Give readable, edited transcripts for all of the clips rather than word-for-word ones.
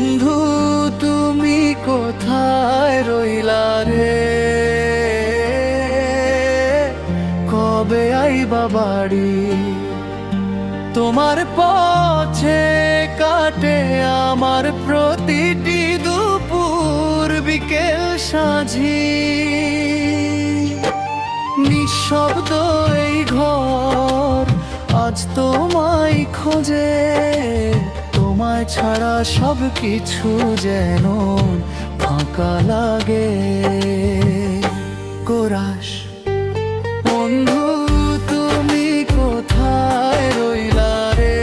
বন্ধু তুমি কোথায় রইলা রে? কবে আইবা বাড়ি? তোমার পথে কাটে আমার প্রতিটি দুপুর বিকেল সাঁঝি। নিঃশব্দ এই ঘর আজ তোমায় খোঁজে, তোমায় ছাড়া সব কিছু যেন ফাঁকা লাগে। কোরাস বন্ধু তুমি কোথায় রইলা রে?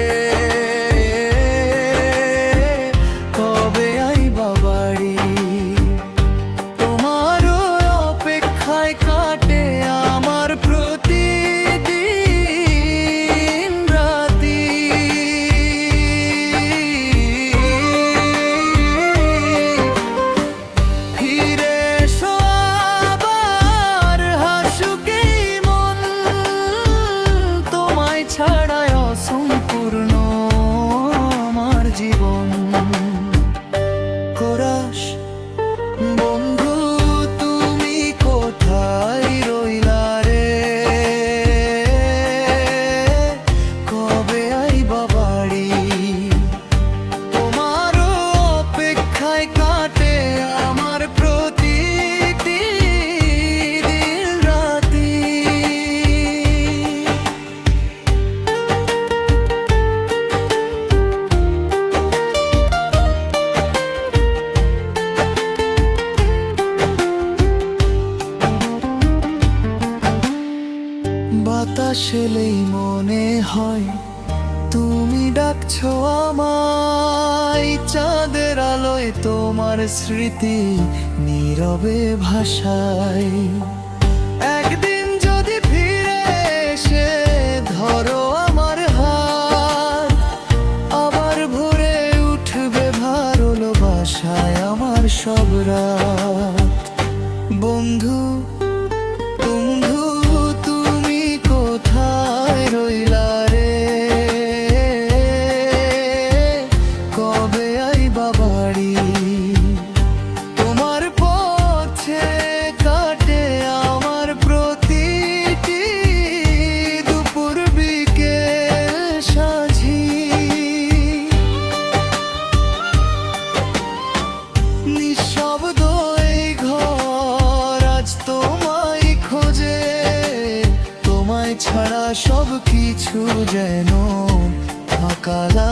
কবে আইবা বাড়ি? তোমার অপেক্ষায় কাটে আমার প্রতিদিন রাতি। ফিরে এসো আবার হাসুকেই মন, তোমায় ছাড়ায় অসম্পূর্ণ আমার জীবন। কোরাস বন্ধু তুমি কোথায় রইলা রে? কবে আইবা বাড়ি? তোমার অপেক্ষায় কাটে আমার প্রতিটি দিন রাতি। বাতাস এলেই মনে হয় তুমি ডাকছো আমায়। চাঁদের আলোয় তোমার স্মৃতি নীরবে ভাষায়। একদিন যদি ফিরে এসে ধরো আমার হাত, আবার ভরে উঠবে ভালোবাসায় আমার সব রাত। বন্ধু বন্ধু তুমি কোথায় রইলা রে? কবে আইবা বাড়ি? তোমার পথে কাটে আমার প্রতিটি দুপুর বিকেল সাঁঝি। নিঃশব্দ এই ঘর আজ তোমায় খোঁজে, তোমায় ছাড়া সব কিছু যেন ফাঁকা লাগে।